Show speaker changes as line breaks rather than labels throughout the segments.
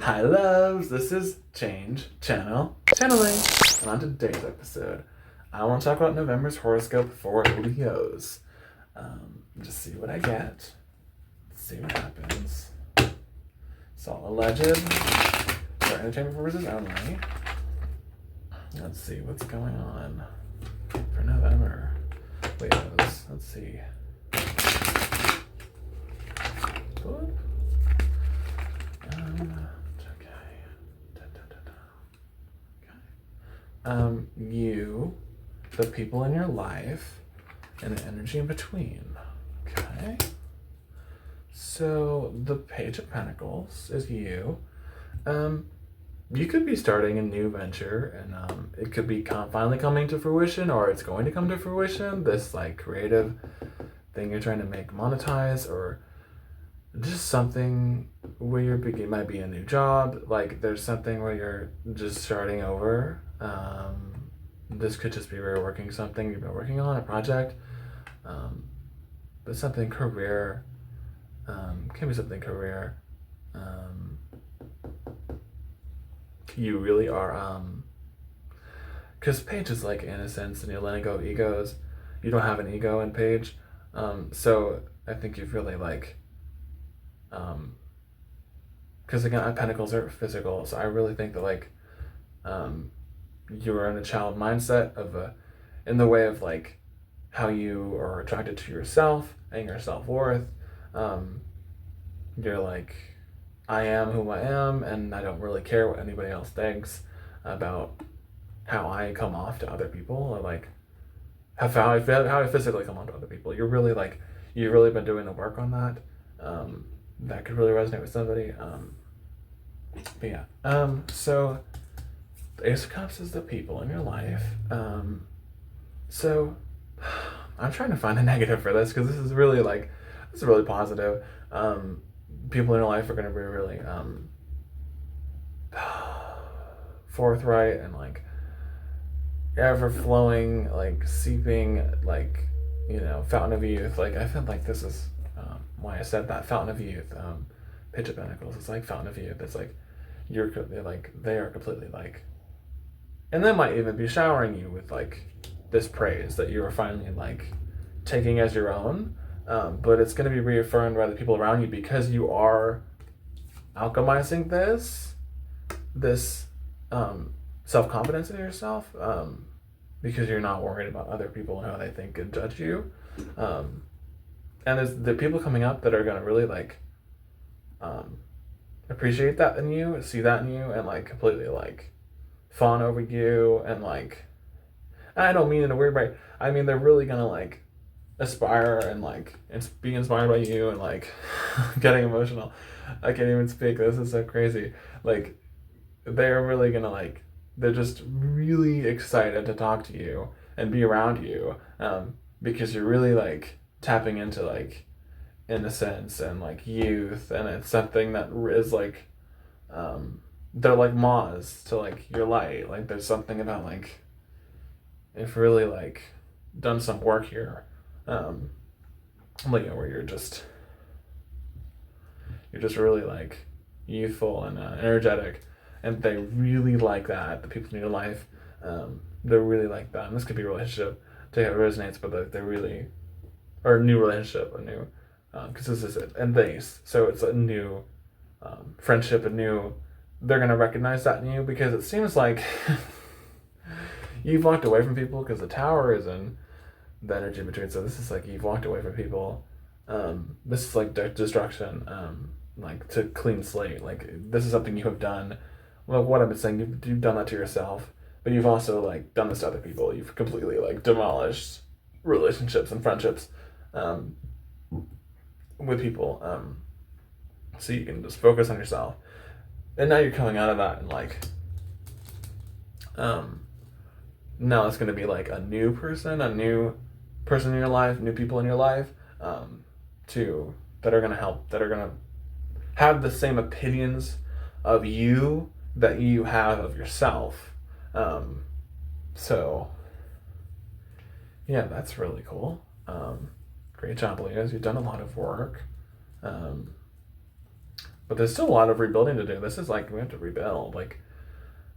Hi loves, this is channeling. And on today's episode, I want to talk about November's horoscope for Leos. Just see what I get. See what happens. It's all alleged for entertainment purposes only. Let's see what's going on for November. Leos, let's see. Boop. You, the people in your life, and the energy in between. Okay. So the Page of Pentacles is you. You could be starting a new venture, and it could be finally coming to fruition, or it's going to come to fruition. This like creative thing you're trying to make monetize, or just something where it might be a new job. Like there's something where you're just starting over. This could just be reworking something you've been working on, a project. But something career. Can be something career. You really are, because Page is like innocence and you're letting go of egos. You don't have an ego in Page. So I think you've really like, because again, Pentacles are physical. So I really think that like, you are in a child mindset of in the way of like how you are attracted to yourself and your self-worth. You're like, I am who I am, and I don't really care what anybody else thinks about how I come off to other people, or like how I physically come off to other people. You're really like, you've really been doing the work on that. That could really resonate with somebody. But yeah. So the Ace of Cups is the people in your life. So I'm trying to find a negative for this because this is really positive. People in your life are going to be really forthright and like ever flowing, like seeping, like, you know, fountain of youth. Like I feel like this is why I said that, fountain of youth. Page of Pentacles, it's like fountain of youth. It's like they are completely like, and they might even be showering you with like this praise that you are finally like taking as your own. But it's going to be reaffirmed by the people around you because you are alchemizing this self-confidence in yourself, because you're not worried about other people and how they think and judge you. And there's the people coming up that are going to really like appreciate that in you, see that in you, and like completely like fawn over you. And like, I don't mean in a weird way, I mean they're really going to like aspire and like be inspired by you, and like getting emotional. I can't even speak. This is so crazy. Like they're really gonna like, they're just really excited to talk to you and be around you, because you're really like tapping into like innocence and like youth, and it's something that is like, they're like moths to like your light. Like there's something about like, if really like done some work here, Leo, where you're just really like youthful and energetic, and they really like that. The people in your life, they're really like that. And this could be a relationship to how it resonates, but they're really, or a new relationship, a new, because this is it, and so it's a new friendship, they're gonna recognize that in you, because it seems like you've walked away from people, because the Tower is in the energy between. So this is like you've walked away from people. This is like destruction, like to clean slate. Like this is something you have done. Well, what I've been saying, you've done that to yourself, but you've also like done this to other people. You've completely like demolished relationships and friendships with people, so you can just focus on yourself. And now you're coming out of that, and like, now it's going to be like a new person in your life, new people in your life, that are going to help, that are going to have the same opinions of you that you have of yourself. So yeah, that's really cool. Great job, Leos. You've done a lot of work. but there's still a lot of rebuilding to do. This is like we have to rebuild. Like,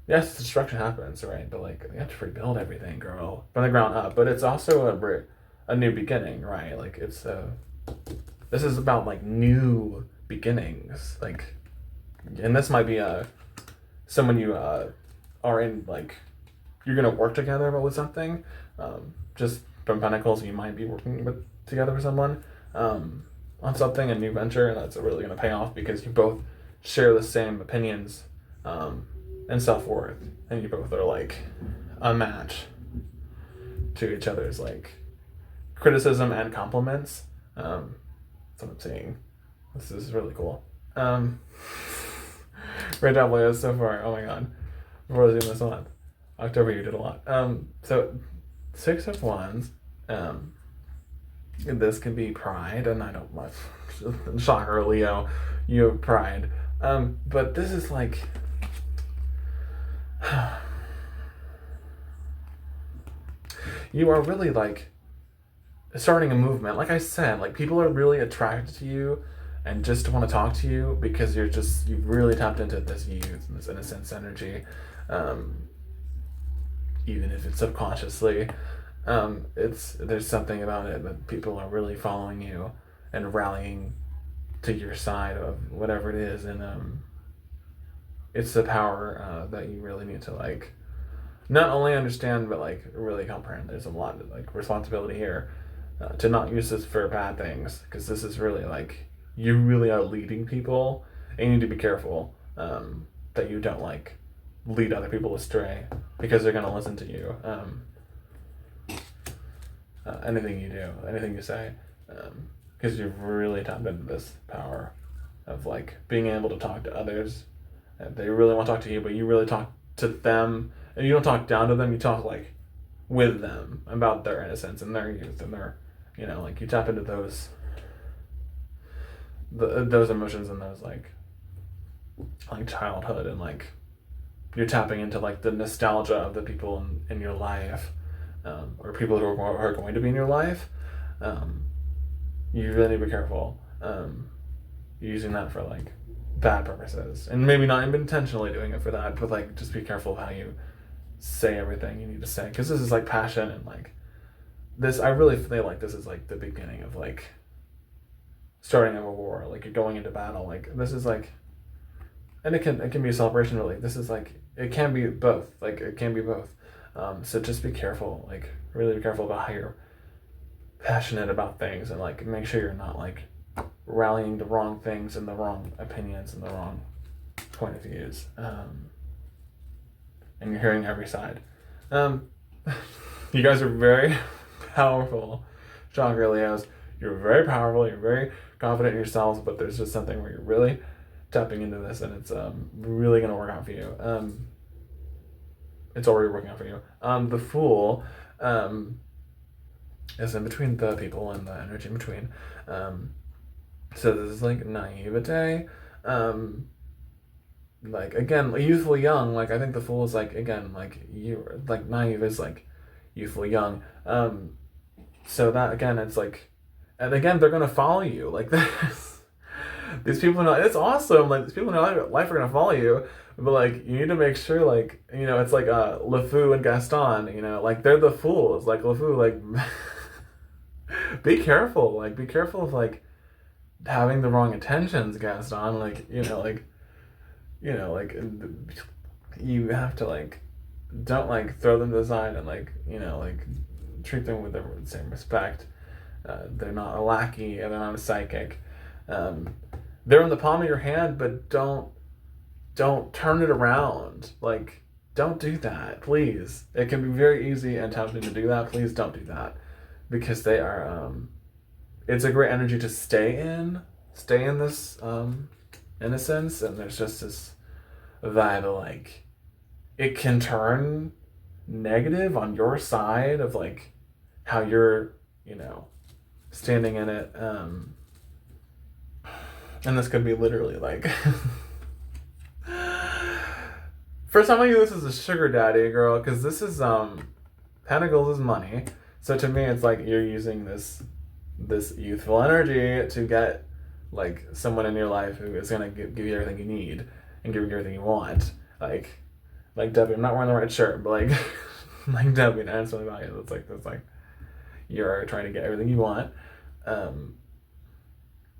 yes, destruction happens, right? But like we have to rebuild everything, girl, from the ground up. But it's also a new beginning, right? Like it's this is about like new beginnings, like, and this might be someone you are in, like you're gonna work together with something. Just from Pentacles, you might be working with together with someone on something, a new venture, and that's really gonna pay off because you both share the same opinions and self-worth, and you both are like a match to each other's like criticism and compliments. That's what I'm seeing. This is really cool. Great job, Leo, so far. Oh my god. Before I was doing this month. October, you did a lot. So 6 of Wands. This could be pride, and I don't much. Shocker, Leo. You have pride. But this is like you are really like starting a movement. Like I said, like people are really attracted to you and just want to talk to you because you've really tapped into this youth and this innocence energy. Even if it's subconsciously, there's something about it that people are really following you and rallying to your side of whatever it is, and it's the power that you really need to like not only understand but like really comprehend. There's a lot of like responsibility here to not use this for bad things, because this is really like you really are leading people, and you need to be careful that you don't like lead other people astray, because they're going to listen to you. Anything you do, anything you say, because you've really tapped into this power of like being able to talk to others. They really want to talk to you, but you really talk to them, and you don't talk down to them. You talk like with them about their innocence and their youth and their, like you tap into those emotions and those like childhood, and like you're tapping into like the nostalgia of the people in your life, or people who are going to be in your life. You really need to be careful using that for like bad purposes, and maybe not even intentionally doing it for that, but like just be careful of how you say everything you need to say, because this is like passion, and like this, I really feel like this is like the beginning of like starting a war. Like you're going into battle. Like this is like, and it can be a celebration, but like this is like, it can be both. Like it can be both. So just be careful. Like really be careful about how you're passionate about things, and like make sure you're not like rallying the wrong things and the wrong opinions and the wrong point of views. And you're hearing every side. You guys are very powerful, Chakra Leos. You're very powerful. You're very confident in yourselves, but there's just something where you're really tapping into this, and it's really gonna work out for you. It's already working out for you. The Fool is in between the people and the energy in between. So this is like naivete. Like again, youthful young. Like I think the Fool is like, again, like you, like naive is like youthful young. So that again, it's like, and again, they're gonna follow you. Like this, these people know it's awesome. Like these people in your life are gonna follow you, but like you need to make sure, like it's like LeFou and Gaston. Like they're the fools. Like LeFou, like be careful. Like be careful of like having the wrong intentions, Gaston. Like like you have to like don't like throw them to the side, and like like treat them with the same respect. They're not a lackey, and they're not a psychic. They're in the palm of your hand, but don't turn it around. Like don't do that, please. It can be very easy and tempting to do that. Please don't do that, because they are it's a great energy to stay in this innocence, and there's just this vibe of like it can turn negative on your side of like how you're standing in it, and this could be literally like for some of you this is a sugar daddy, girl, because this is Pentacles is money. So to me it's like you're using this youthful energy to get like someone in your life who is gonna give you everything you need and give you everything you want. Like Debbie, I'm not wearing the right shirt, but like like Debbie, and it's really about you. It's like you're trying to get everything you want.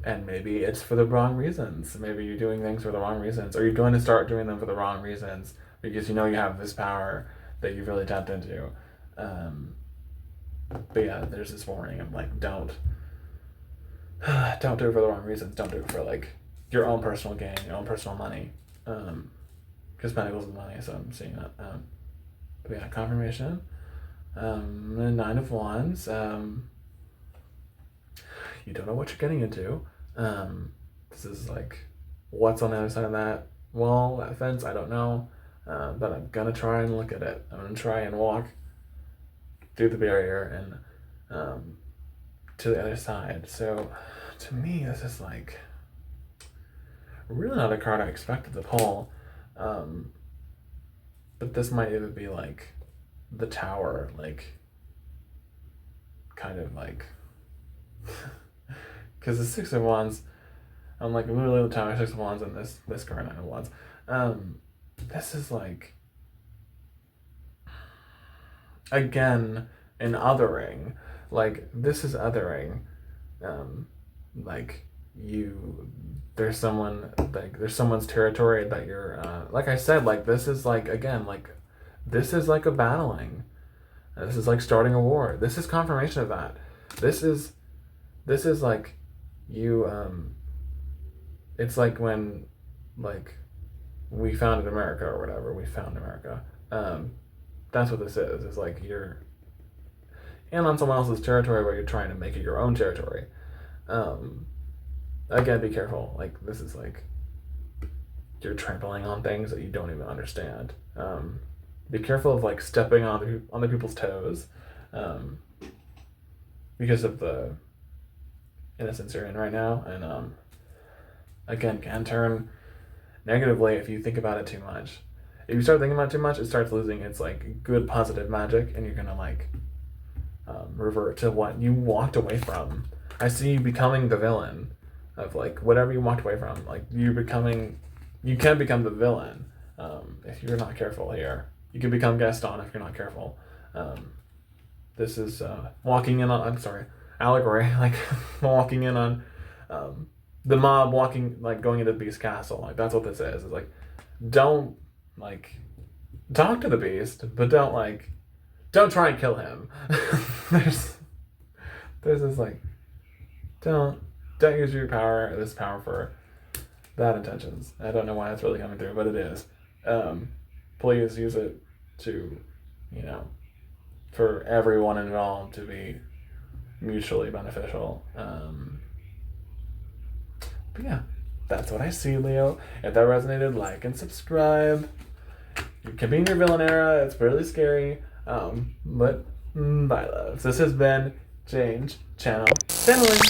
And maybe it's for the wrong reasons. Maybe you're doing things for the wrong reasons, or you're going to start doing them for the wrong reasons because you know you have this power that you've really tapped into. But yeah, there's this warning of like, don't do it for the wrong reasons. Don't do it for like your own personal gain, your own personal money. Because Pentacles is money, so I'm seeing that. But yeah, confirmation. Nine of Wands. You don't know what you're getting into. This is like, what's on the other side of that wall, that fence? I don't know. But I'm gonna try and look at it. I'm gonna try and walk through the barrier and to the other side. So to me, this is like really not a card I expected to pull. But this might even be like the Tower, like kind of like because the Six of Wands, I'm like literally the Tower, Six of Wands, and this card, Nine of Wands. This is like again an othering. Like this is othering. Like there's someone's territory that you're like I said, like this is like again like this is like a battling. This is like starting a war. This is confirmation of that. This is like you it's like when like we founded America or whatever, we found America. That's what this is. It's like you're in on someone else's territory where you're trying to make it your own territory. Again, be careful. Like this is like you're trampling on things that you don't even understand. Be careful of like stepping on other people's toes, because of the innocence you're in right now, and again can turn negatively if you think about it too much. If you start thinking about it too much, it starts losing its like good positive magic, and you're gonna like revert to what you walked away from. I see you becoming the villain of like whatever you walked away from. Like you can become the villain if you're not careful here. You can become Gaston if you're not careful. This is walking in on, I'm sorry, allegory, like walking in on the mob walking, like going into the Beast Castle. Like that's what this is. It's like, don't like talk to the Beast, but don't try and kill him. There's this like, don't use this power for bad intentions. I don't know why it's really coming through, but it is. Please use it to, for everyone involved to be mutually beneficial. But yeah, that's what I see, Leo. If that resonated, like and subscribe. You can be in your villain era. It's really scary. But bye, loves. This has been Change Channel Channeling.